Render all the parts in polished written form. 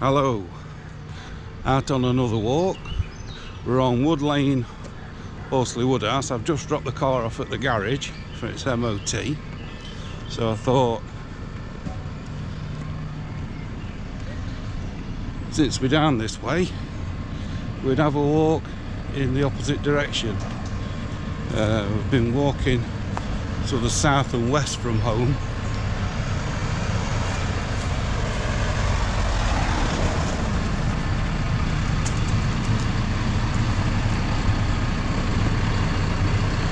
Hello, out on another walk. We're on Wood Lane, Horsley Woodhouse. I've just dropped the car off at the garage for its MOT, so I thought, since we're down this way, we'd have a walk in the opposite direction. We've been walking to the south and west from home.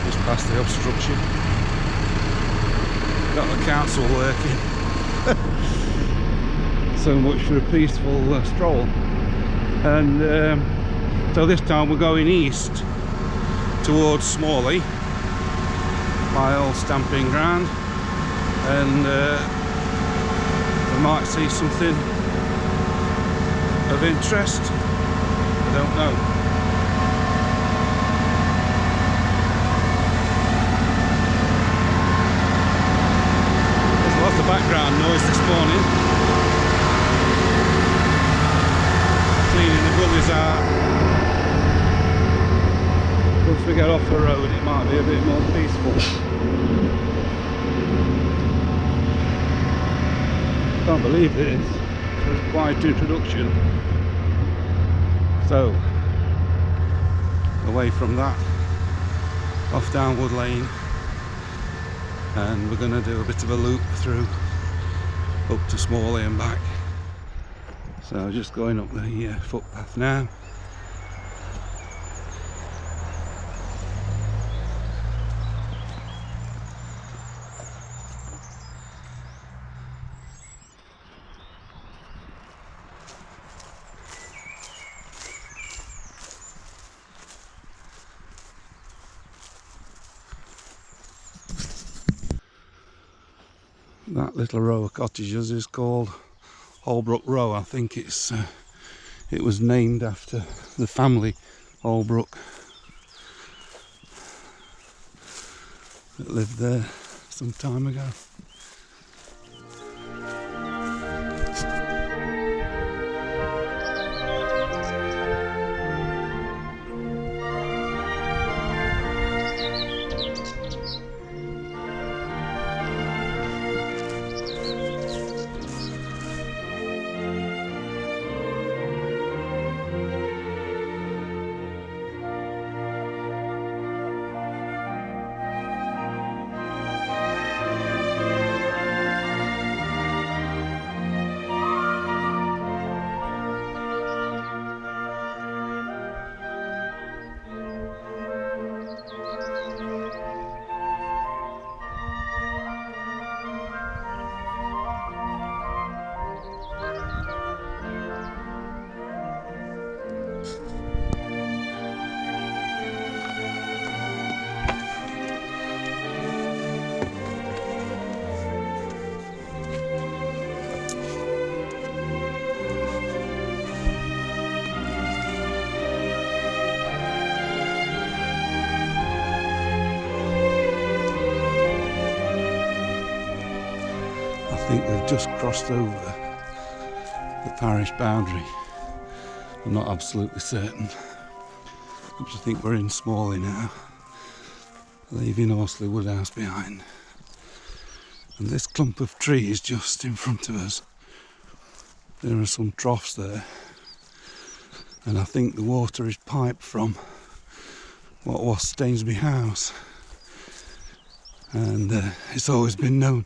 Just past the obstruction. Got the council working. So much for a peaceful stroll. And so this time we're going east towards Smalley, my old stamping ground, and we might see something of interest. I don't know. There's lots of background noise this morning. Cleaning the gullies out. Once we get off the road, it might be a bit more peaceful. Can't believe this. It's a quiet introduction. So, away from that, off down Wood Lane, and we're going to do a bit of a loop through up to Smalley and back. So just going up the footpath now. That little row of cottages is called Holbrook Row. I think it was named after the family Holbrook that lived there some time ago. I think we've just crossed over the parish boundary. I'm not absolutely certain. I just think we're in Smalley now, leaving Horsley Woodhouse behind. And this clump of trees just in front of us, there are some troughs there, and I think the water is piped from what was Stainsby House, and it's always been known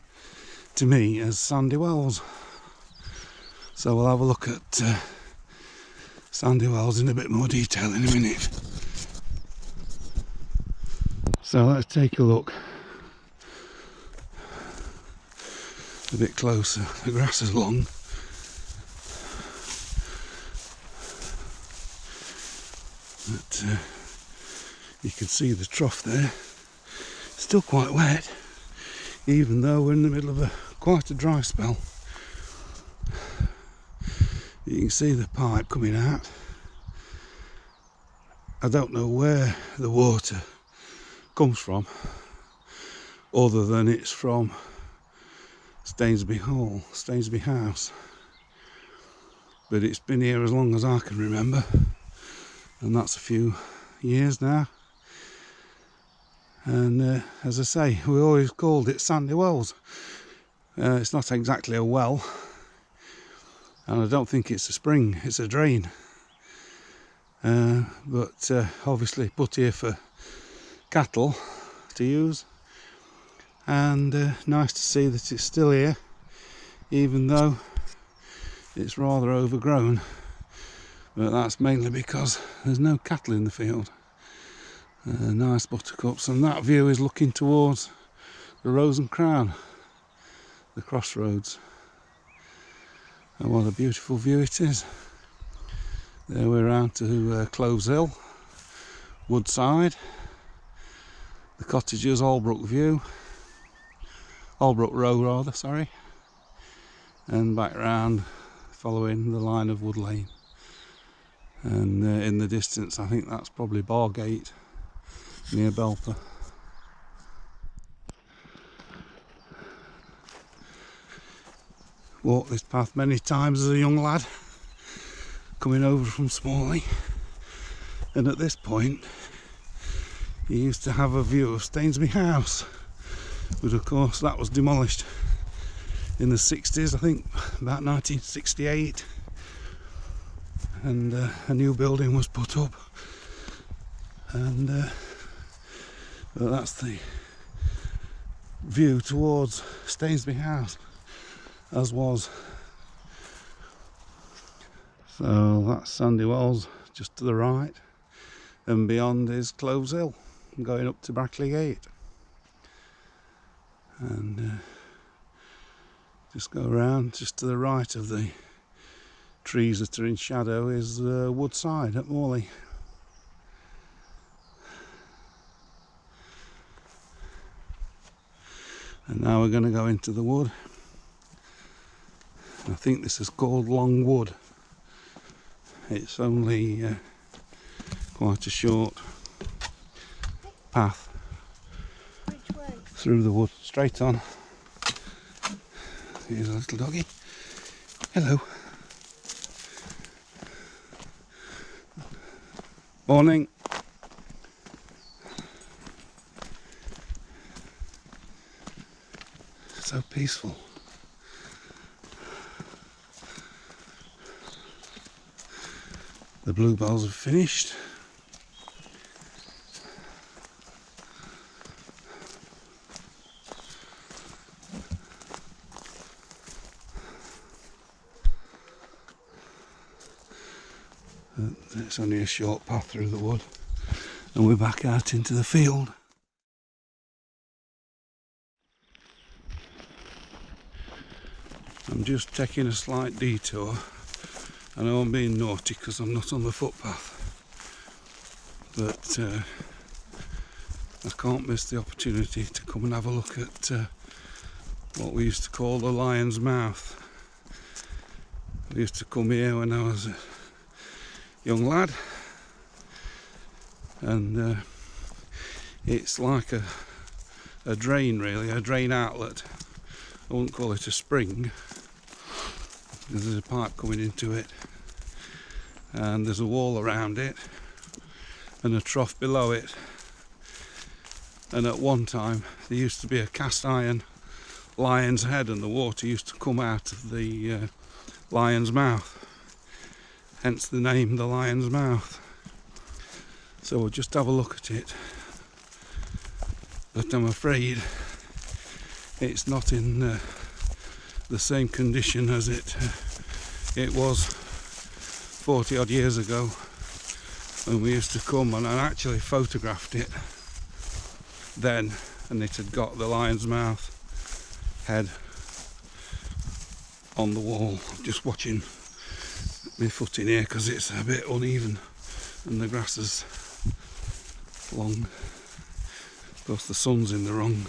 to me as Sandy Wells. So we'll have a look at Sandy Wells in a bit more detail in a minute. So let's take a look a bit closer. The grass is long. But you can see the trough there. Still quite wet, even though we're in the middle of quite a dry spell. You can see the pipe coming out. I don't know where the water comes from, other than it's from Stainsby House. but it's been here as long as I can remember, and that's a few years now. And as I say, we always called it Sandy Wells. It's not exactly a well, and I don't think it's a spring, it's a drain. But obviously put here for cattle to use, and nice to see that it's still here, even though it's rather overgrown, but that's mainly because there's no cattle in the field. Nice buttercups, and that view is looking towards the Rose and Crown, the crossroads, and what a beautiful view it is. There we're round to Cloves Hill, Woodside, the cottages, Albrook Row rather, sorry, and back round following the line of Wood Lane. And in the distance I think that's probably Bargate near Belper. Walked this path many times as a young lad coming over from Smalley, and at this point you used to have a view of Stainsby House, but of course that was demolished in the 60s, I think about 1968, and a new building was put up, and but that's the view towards Stainsby House, as was. So that's Sandy Wells just to the right, and beyond is Cloves Hill going up to Brackley Gate, and just go around just to the right of the trees that are in shadow is Woodside at Morley. And now we're going to go into the wood. I think this is called Long Wood. It's only quite a short path. Which way? Through the wood, straight on. Here's a little doggy. Hello. Morning. So peaceful. The bluebells have finished. It's only a short path through the wood, and we're back out into the field. I'm just taking a slight detour. I know I'm being naughty because I'm not on the footpath, but I can't miss the opportunity to come and have a look at what we used to call the Lion's Mouth. I used to come here when I was a young lad, and it's like a drain, really, a drain outlet. I wouldn't call it a spring, because there's a pipe coming into it, and there's a wall around it and a trough below it, and at one time there used to be a cast iron lion's head, and the water used to come out of the lion's mouth, hence the name the Lion's Mouth. So we'll just have a look at it, but I'm afraid it's not in the same condition as it was 40 odd years ago when we used to come, and I actually photographed it then, and it had got the lion's mouth head on the wall. I'm just watching my foot in here because it's a bit uneven and the grass is long. Of course the sun's in the wrong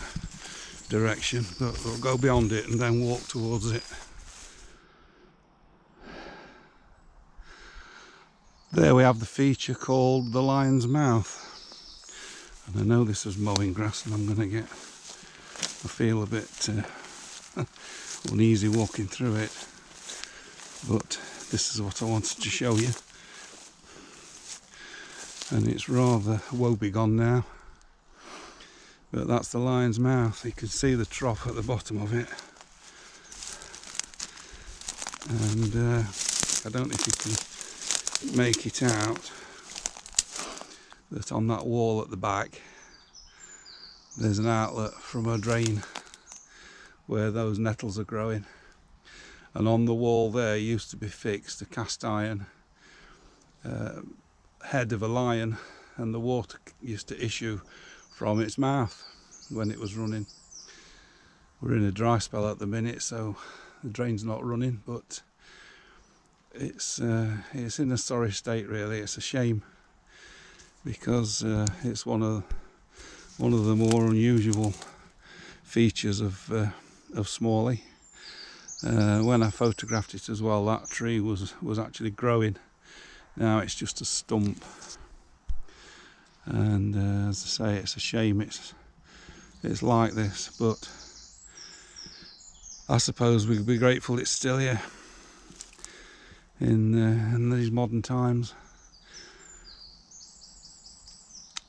direction, but we'll go beyond it and then walk towards it. There we have the feature called the Lion's Mouth, and I know this is mowing grass and I'm going to I feel a bit uneasy walking through it, but this is what I wanted to show you, and it's rather woebegone now, but that's the lion's mouth. You can see the trough at the bottom of it, and I don't know if you can make it out, that on that wall at the back there's an outlet from a drain where those nettles are growing, and on the wall there used to be fixed a cast iron head of a lion, and the water used to issue from its mouth when it was running. We're in a dry spell at the minute, so the drain's not running, but it's in a sorry state really. It's a shame, because it's one of the more unusual features of Smalley. When I photographed it as well, that tree was actually growing. Now it's just a stump, and as I say, it's a shame it's like this, but I suppose we could be grateful it's still here in these modern times.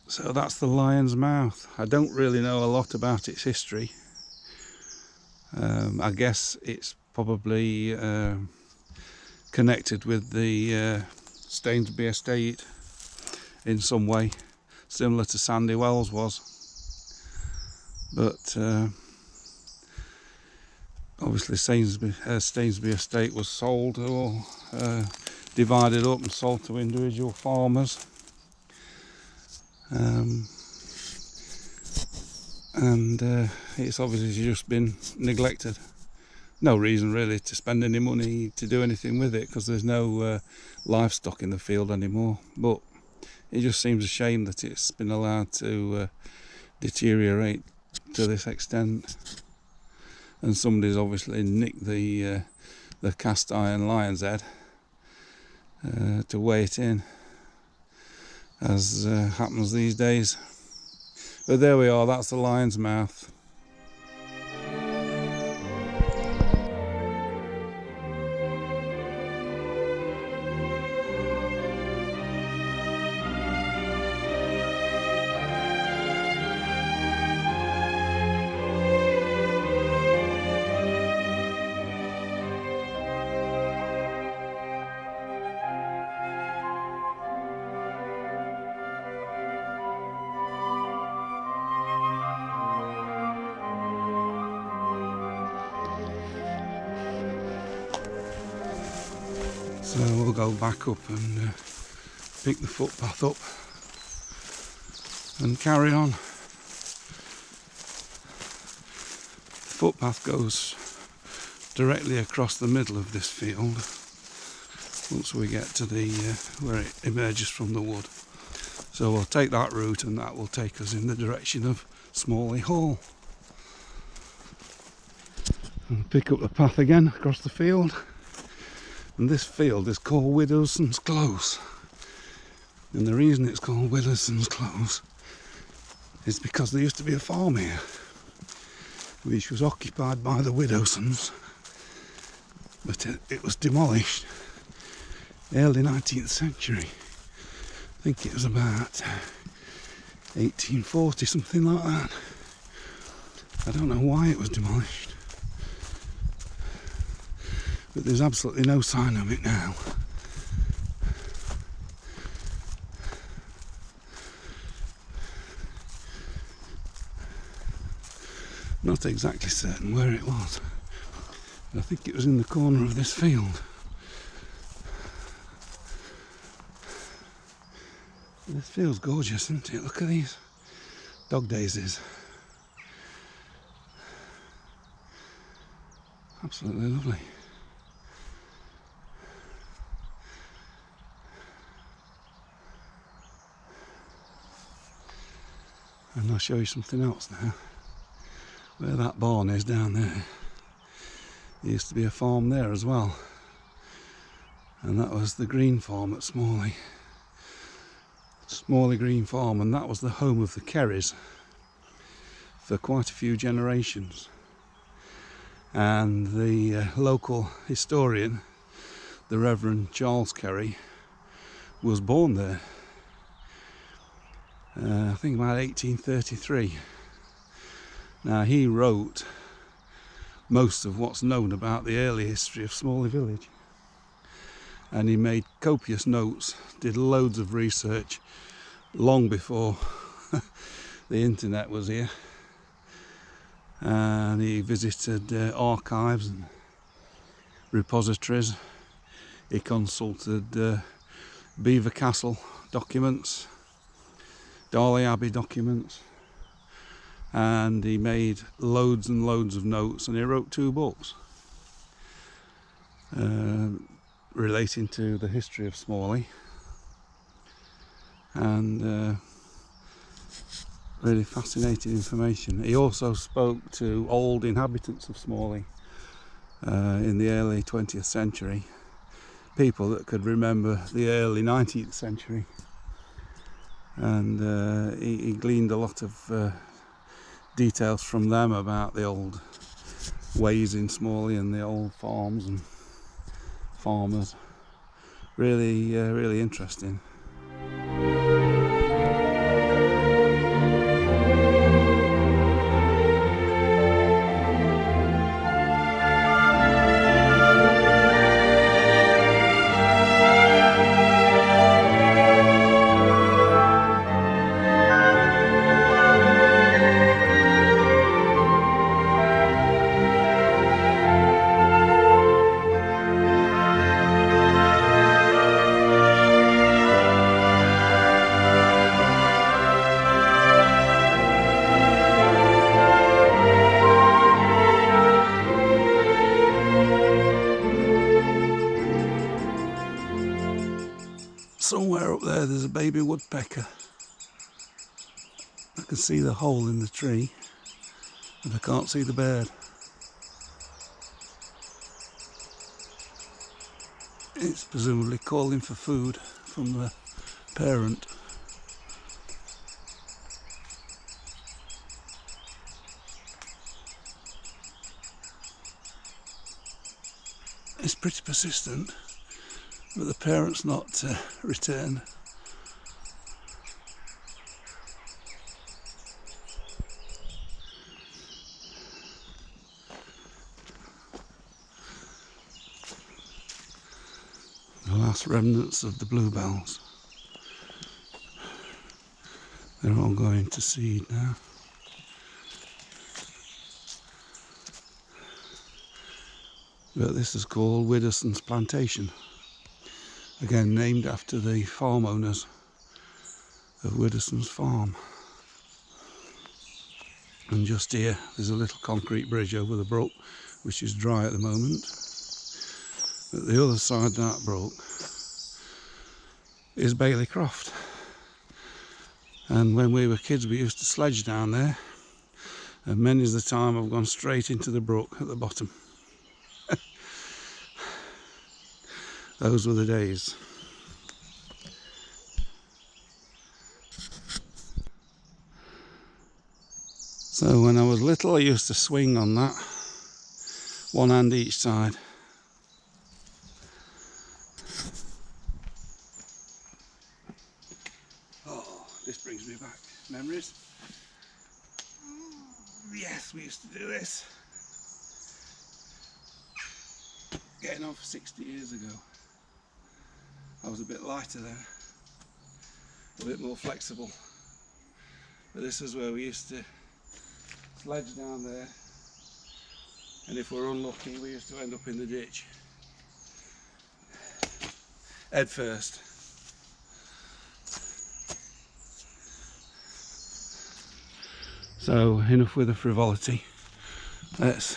So that's the lion's mouth. I don't really know a lot about its history. I guess it's probably connected with the Stainsby estate in some way, similar to Sandy Wells was. But obviously Stainsby estate was sold, or divided up and sold to individual farmers. And it's obviously just been neglected. No reason really to spend any money to do anything with it, because there's no livestock in the field anymore, but it just seems a shame that it's been allowed to deteriorate to this extent, and somebody's obviously nicked the cast iron lion's head to weigh it in, as happens these days. But there we are, that's the lion's mouth. So we'll go back up and pick the footpath up and carry on. The footpath goes directly across the middle of this field once we get to the where it emerges from the wood. So we'll take that route, and that will take us in the direction of Smalley Hall. And pick up the path again across the field. And this field is called Widowson's Close. And the reason it's called Widowson's Close is because there used to be a farm here, which was occupied by the Widowsons, but it was demolished early 19th century. I think it was about 1840, something like that. I don't know why it was demolished, but there's absolutely no sign of it now. Not exactly certain where it was. I think it was in the corner of this field. This field's gorgeous, isn't it? Look at these dog daisies. Absolutely lovely. And I'll show you something else now. Where that barn is down there, there used to be a farm there as well, and that was the Green Farm at Smalley. Smalley Green Farm, and that was the home of the Kerrys for quite a few generations. And the local historian the Reverend Charles Kerry, was born there. I think about 1833. Now, he wrote most of what's known about the early history of Smalley village, and he made copious notes, did loads of research long before the internet was here, and he visited archives and repositories. He consulted Beaver Castle documents, Darley Abbey documents, and he made loads and loads of notes, and he wrote 2 books relating to the history of Smalley, and really fascinating information. He also spoke to old inhabitants of Smalley in the early 20th century, people that could remember the early 19th century, and he gleaned a lot of details from them about the old ways in Smalley and the old farms and farmers. Really interesting. Somewhere up there's a baby woodpecker. I can see the hole in the tree, but I can't see the bird. It's presumably calling for food from the parent. It's pretty persistent, but the parent's not returned. The last remnants of the bluebells. They're all going to seed now. But this is called Widdowson's Plantation. Again, named after the farm owners of Widdowson's farm. And just here, there's a little concrete bridge over the brook, which is dry at the moment. But the other side of that brook is Bailey Croft. And when we were kids, we used to sledge down there. And many's the time I've gone straight into the brook at the bottom. Those were the days. So when I was little, I used to swing on that, one hand each side. Oh, this brings me back memories. Yes, we used to do this. Getting on for 60 years ago. I was a bit lighter then, a bit more flexible. But this is where we used to sledge down there, and if we're unlucky, we used to end up in the ditch. Head first. So, enough with the frivolity. Let's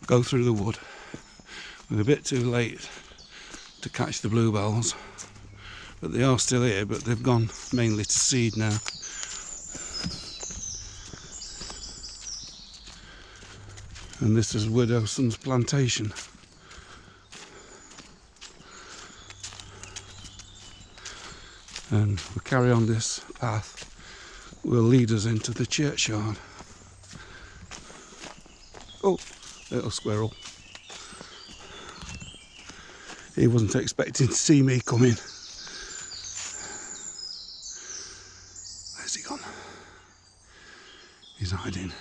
go through the wood. We're a bit too late to catch the bluebells, but they are still here, but they've gone mainly to seed now. And this is Widdowson's Plantation. And we carry on this path, will lead us into the churchyard. Oh, little squirrel. He wasn't expecting to see me coming. Where's he gone? He's hiding.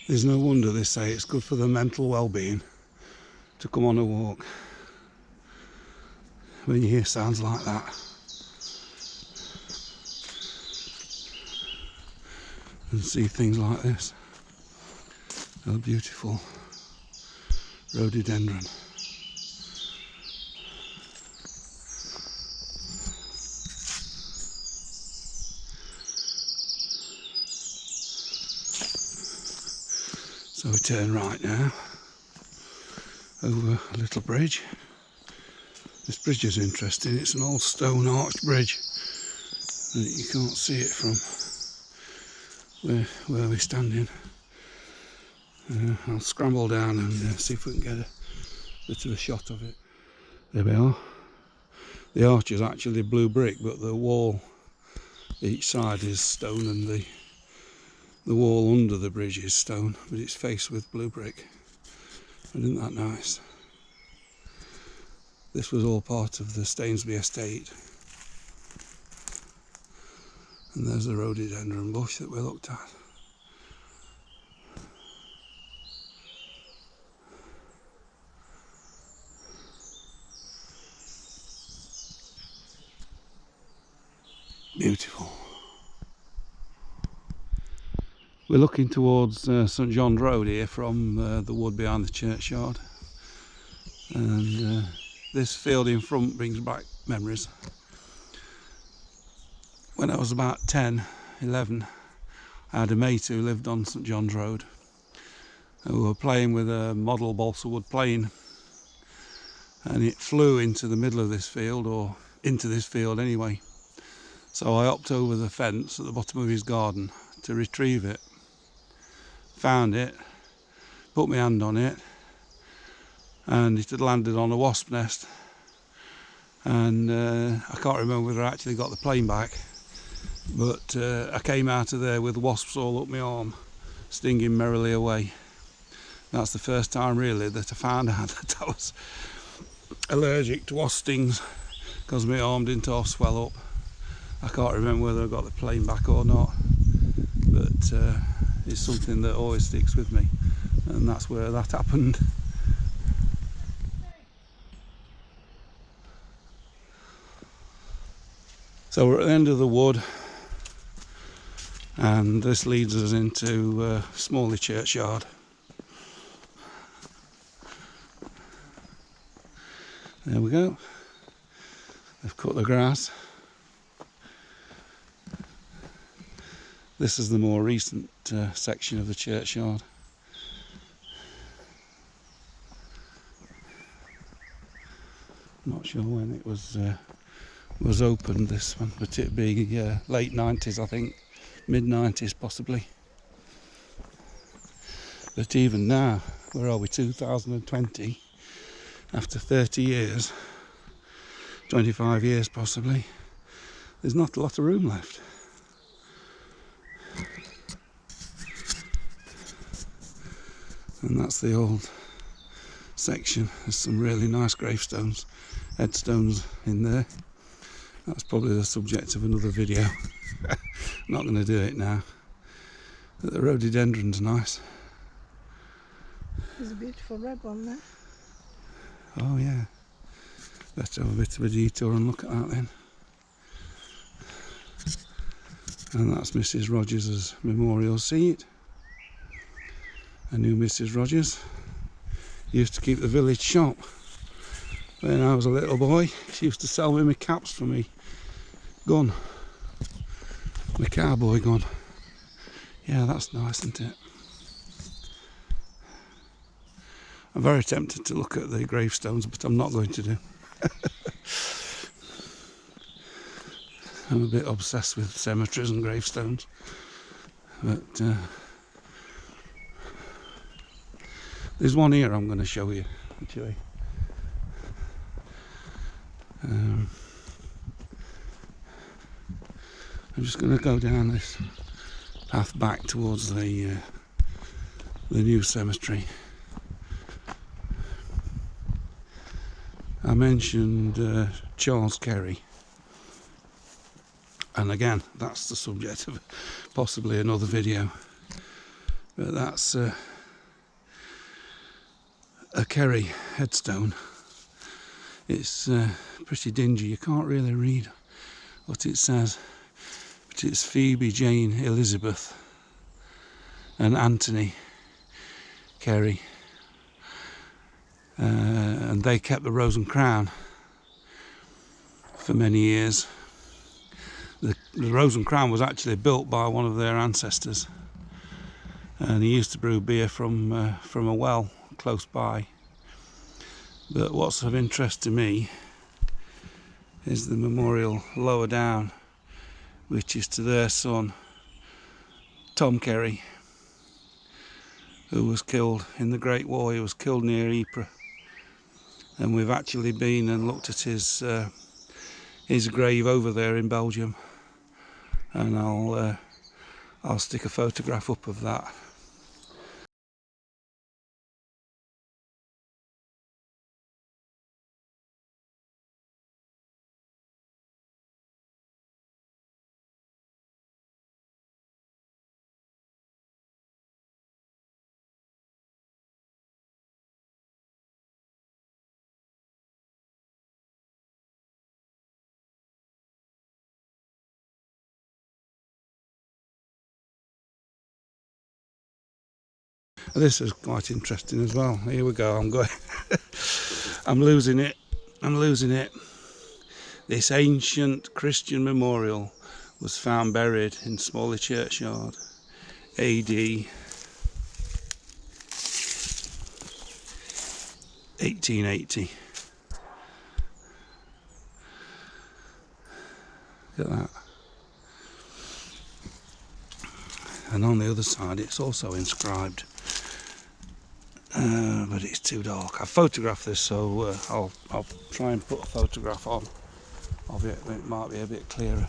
There's no wonder they say it's good for the mental well-being to come on a walk when you hear sounds like that. And see things like this. A beautiful rhododendron. So we turn right now over a little bridge. This bridge is interesting. It's an old stone arched bridge. And you can't see it from where we're standing. I'll scramble down and see if we can get a bit of a shot of it. There we are. The arch is actually blue brick, but the wall each side is stone, and the wall under the bridge is stone, but it's faced with blue brick. Isn't that nice? This was all part of the Stainsby estate. And there's the rhododendron bush that we looked at. Beautiful. We're looking towards St John's Road here from the wood behind the churchyard, and this field in front brings back memories. When I was about 10, 11, I had a mate who lived on St John's Road, and we were playing with a model balsa wood plane, and it flew into the middle of this field, or into this field anyway. So I hopped over the fence at the bottom of his garden to retrieve it. Found it, put my hand on it, and it had landed on a wasp nest, and I can't remember whether I actually got the plane back, but I came out of there with wasps all up my arm, stinging merrily away. That's the first time really that I found out that I was allergic to wasp stings, because my arm didn't half swell up. I can't remember whether I got the plane back or not, but it's something that always sticks with me, and that's where that happened. So we're at the end of the wood, and this leads us into Smalley churchyard. There we go. They've cut the grass. This is the more recent section of the churchyard. Not sure when it was opened, this one, but it'd be late 90s, I think, mid 90s possibly. But even now, where are we, 2020, after 30 years, 25 years possibly, there's not a lot of room left. And that's the old section. There's some really nice gravestones, headstones in there. That's probably the subject of another video. Not going to do it now. But the rhododendron's nice. There's a beautiful red one there. Oh yeah. Let's have a bit of a detour and look at that then. And that's Mrs. Rogers' memorial seat. I knew Mrs. Rogers used to keep the village shop when I was a little boy. She used to sell me my caps for me gun, my cowboy gun. Yeah, that's nice, isn't it? I'm very tempted to look at the gravestones, but I'm not going to do. I'm a bit obsessed with cemeteries and gravestones, but there's one here I'm going to show you actually. I'm just going to go down this path back towards the new cemetery. I mentioned Charles Kerry. And again, that's the subject of possibly another video. But that's a Kerry headstone. It's pretty dingy, you can't really read what it says. But it's Phoebe Jane Elizabeth and Anthony Kerry. And they kept the Rose and Crown for many years. The Rose and Crown was actually built by one of their ancestors, and he used to brew beer from a well close by. But what's of interest to me is the memorial lower down, which is to their son Tom Kerry, who was killed in the Great War. He was killed near Ypres, and we've actually been and looked at his grave over there in Belgium. And I'll stick a photograph up of that. This is quite interesting as well. Here we go. I'm going. I'm losing it. I'm losing it. This ancient Christian memorial was found buried in Smalley churchyard, AD 1880. Look at that. And on the other side it's also inscribed. But it's too dark. I photographed this, so I'll try and put a photograph on of it. It might be a bit clearer.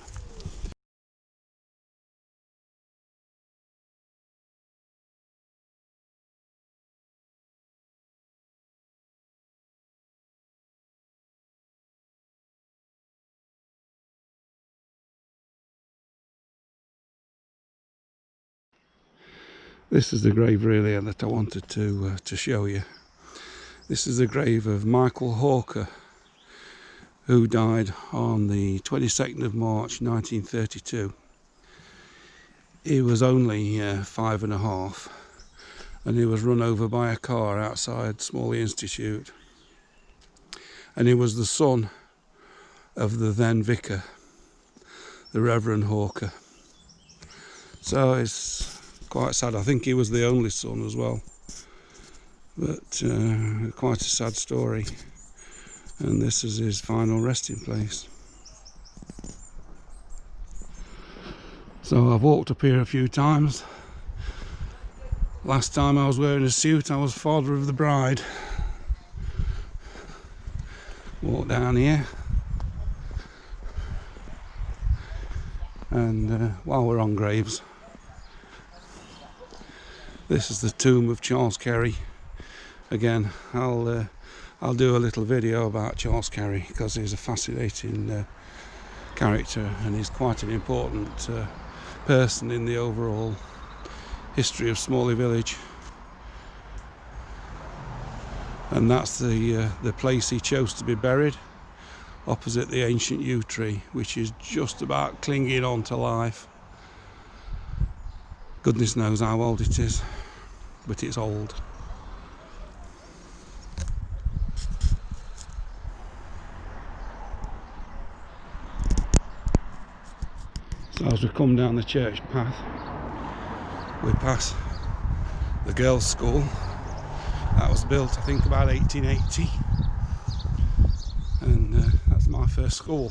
This is the grave really that I wanted to show you. This is the grave of Michael Hawker, who died on the 22nd of March 1932. He was only 5½, and he was run over by a car outside Smalley Institute. And he was the son of the then vicar, the Reverend Hawker. So it's quite sad. I think he was the only son as well. But quite a sad story. And this is his final resting place. So I've walked up here a few times. Last time I was wearing a suit, I was father of the bride. Walk down here. And while we're on graves, this is the tomb of Charles Kerry. Again, I'll do a little video about Charles Kerry because he's a fascinating character, and he's quite an important person in the overall history of Smalley village. And that's the place he chose to be buried, opposite the ancient yew tree, which is just about clinging on to life. Goodness knows how old it is, but it's old. So as we come down the church path, we pass the girls' school. That was built, I think, about 1880, and that's my first school.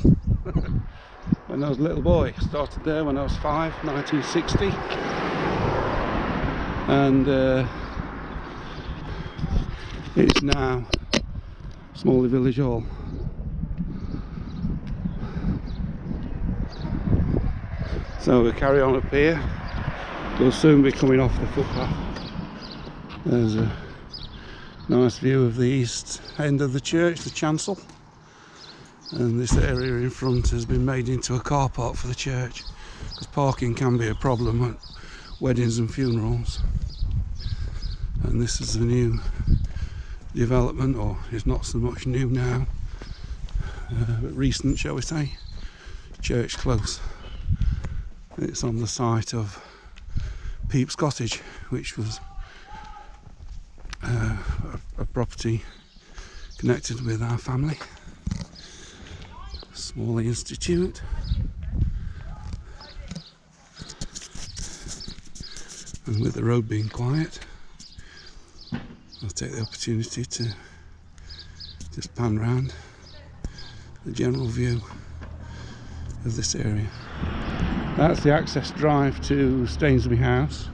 When I was a little boy, started there when I was 5, 1960, and it's now Smalley Village Hall. So we carry on up here. We'll soon be coming off the footpath. There's a nice view of the east end of the church, the chancel. And this area in front has been made into a car park for the church, because parking can be a problem at weddings and funerals. And this is a new development, or it's not so much new now, but recent, shall we say, Church Close. It's on the site of Peep's Cottage, which was a property connected with our family. Smalley Institute. And with the road being quiet, I'll take the opportunity to just pan round the general view of this area. That's the access drive to Stainsby House,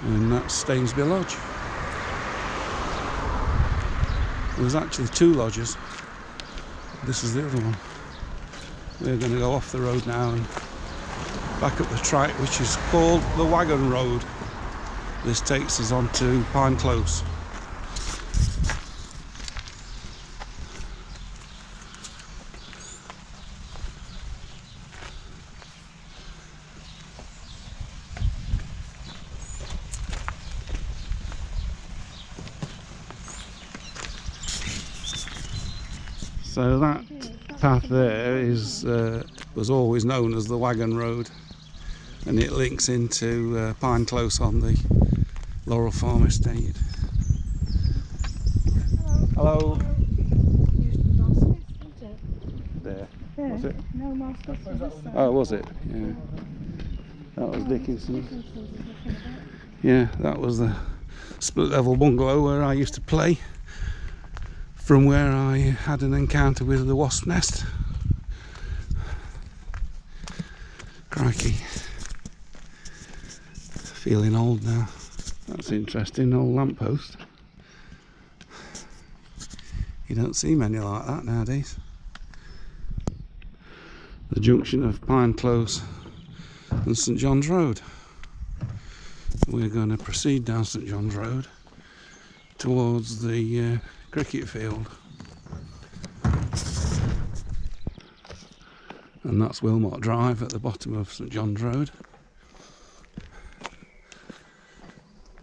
and that's Stainsby Lodge. There's actually 2 lodges. This is the other one. We're going to go off the road now and back up the track, which is called the Wagon Road. This takes us on to Pine Close. So that path there is was always known as the Wagon Road, and it links into Pine Close on the Laurel Farm estate. Hello. There. Was it? No, Waspnest. Oh, was it? Yeah. That was Dickinson. Yeah, that was the split level bungalow where I used to play, from where I had an encounter with the Waspnest. Crikey. Feeling old now. That's interesting, old lamppost. You don't see many like that nowadays. The junction of Pine Close and St John's Road. We're going to proceed down St John's Road towards the cricket field, and that's Wilmot Drive at the bottom of St John's Road.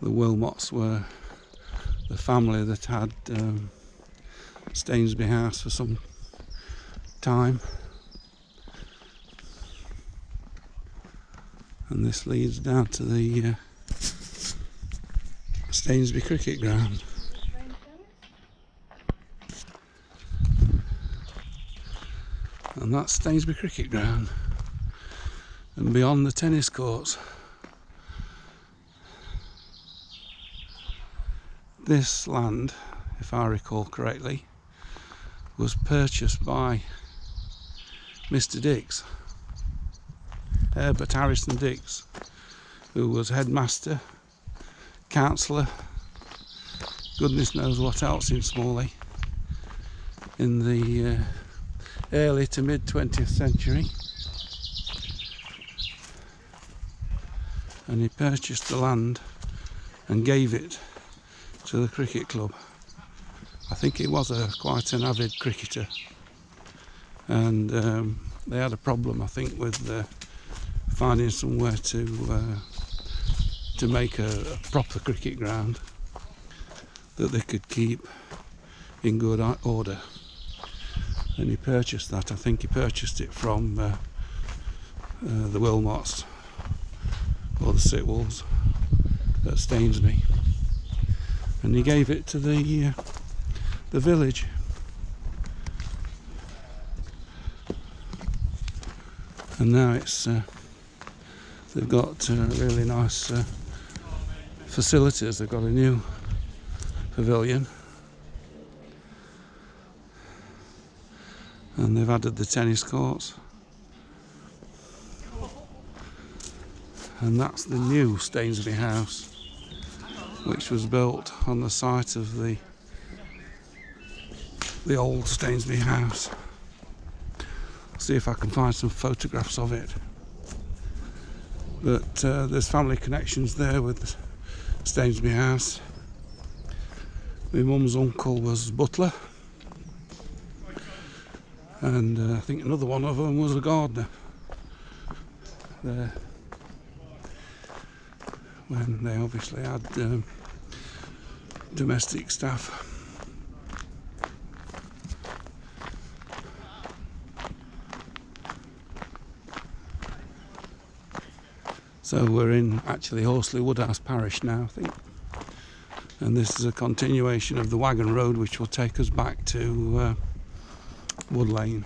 The Wilmots were the family that had Stainsby House for some time, and this leads down to the Stainsby cricket ground. And that's Stainsby cricket ground, and beyond the tennis courts. This land, if I recall correctly, was purchased by Mr. Dix, Herbert Harrison Dix, who was headmaster, councillor, goodness knows what else in Smalley in the early to mid 20th century, and he purchased the land and gave it to the cricket club. I think he was quite an avid cricketer, and they had a problem, I think, with finding somewhere to make a proper cricket ground that they could keep in good order. And he purchased that. I think he purchased it from the Wilmots, or or the Sitwells at Stainsby, and he gave it to the village. And now it's they've got really nice facilities. They've got a new pavilion, and they've added the tennis courts, and that's the new Stainsby house, which was built on the site of the old Stainsby house. I'll see if I can find some photographs of it. But there's family connections there with Stainsby house. My mum's uncle was butler, and I think another one of them was a gardener there, when they obviously had domestic staff. So we're in actually Horsley Woodhouse parish now, I think, and this is a continuation of the wagon road which will take us back to Wood Lane.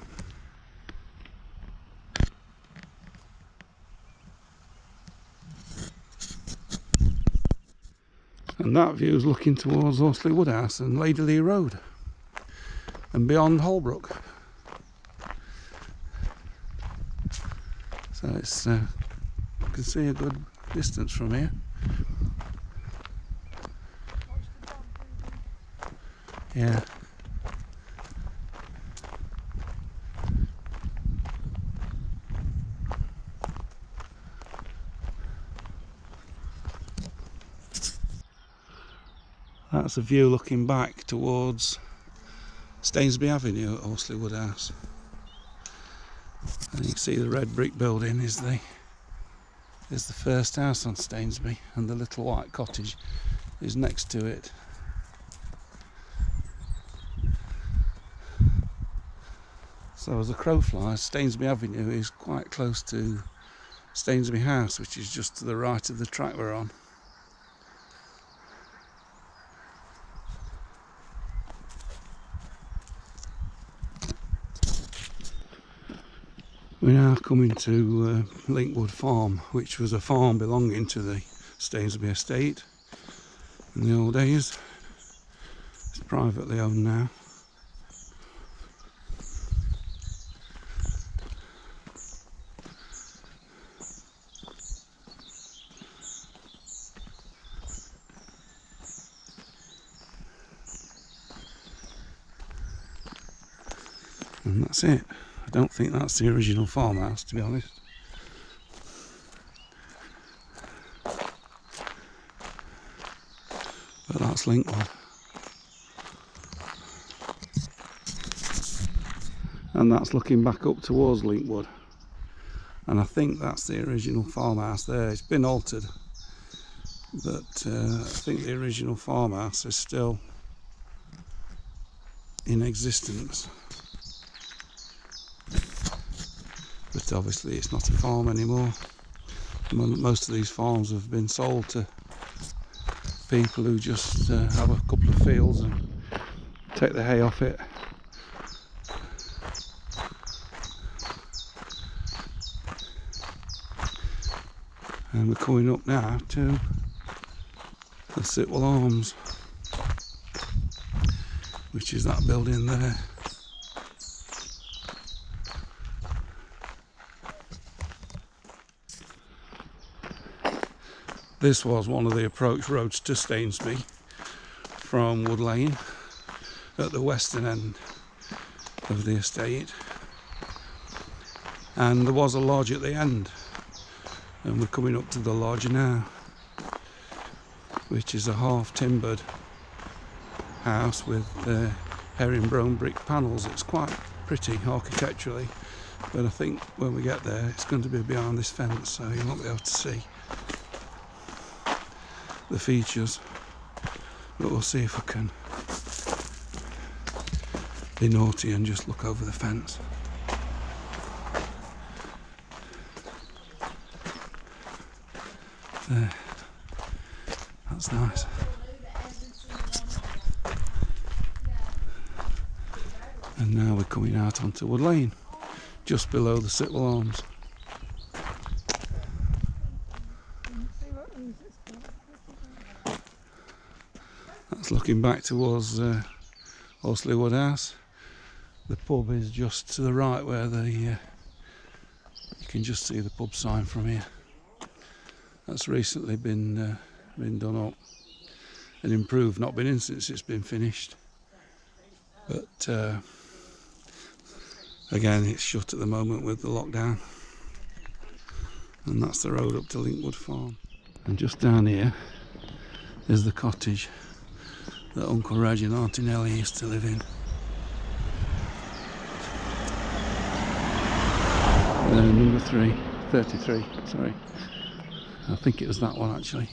And that view is looking towards Horsley Woodhouse and Ladylee Road and beyond Holbrook. So it's you can see a good distance from here. Yeah. That's a view looking back towards Stainsby Avenue at Horsley Woodhouse. And you can see the red brick building is the first house on Stainsby, and the little white cottage is next to it. So as the crow flies, Stainsby Avenue is quite close to Stainsby House, which is just to the right of the track we're on. We're now coming to Linkwood Farm, which was a farm belonging to the Stainsby estate in the old days. It's privately owned now. And that's it. I don't think that's the original farmhouse, to be honest. But that's Linkwood. And that's looking back up towards Linkwood. And I think that's the original farmhouse there. It's been altered, but I think the original farmhouse is still in existence. But obviously it's not a farm anymore. Most of these farms have been sold to people who just have a couple of fields and take the hay off it. And we're coming up now to the Sitwell Arms, which is that building there. This was one of the approach roads to Stainsby from Wood Lane at the western end of the estate, and there was a lodge at the end, and we're coming up to the lodge now, which is a half timbered house with herringbone brick panels. It's quite pretty architecturally, but I think when we get there it's going to be behind this fence, so you won't be able to see the features, but we'll see if I can be naughty and just look over the fence. There. That's nice. And now we're coming out onto Wood Lane, just below the Sitwell Arms. That's looking back towards Horsley Woodhouse. The pub is just to the right where you can just see the pub sign from here. That's recently been done up and improved. Not been in since it's been finished, but again it's shut at the moment with the lockdown. And that's the road up to Linkwood Farm. And just down here is the cottage that Uncle Reg and Auntie Nellie used to live in. Number 33, sorry. I think it was that one actually.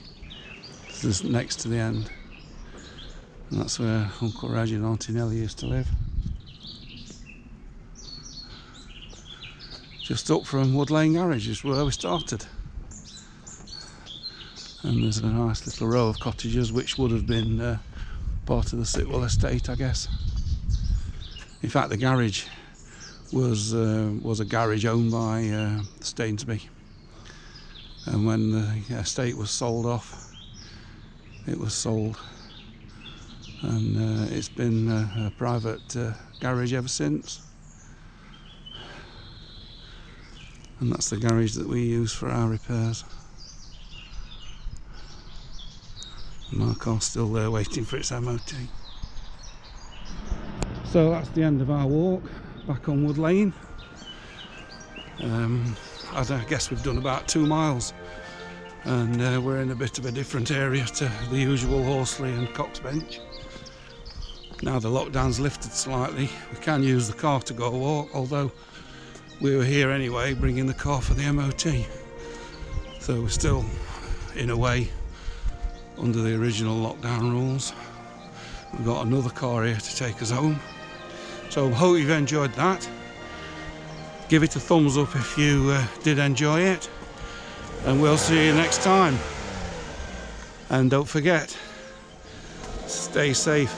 This is next to the end. And that's where Uncle Reg and Auntie Nellie used to live. Just up from Wood Lane Garage is where we started. And there's a nice little row of cottages which would have been part of the Sitwell estate, I guess. In fact, the garage was a garage owned by Stainsby, and when the estate was sold off, it was sold, and it's been a private garage ever since. And that's the garage that we use for our repairs. And my car's still there waiting for its MOT. So that's the end of our walk back on Wood Lane. I guess we've done about 2 miles, and we're in a bit of a different area to the usual Horsley and Coxbench. Now the lockdown's lifted slightly, we can use the car to go walk, although we were here anyway bringing the car for the MOT, so we're still in a way under the original lockdown rules. We've got another car here to take us home. So I hope you've enjoyed that. Give it a thumbs up if you did enjoy it, and we'll see you next time. And don't forget, stay safe.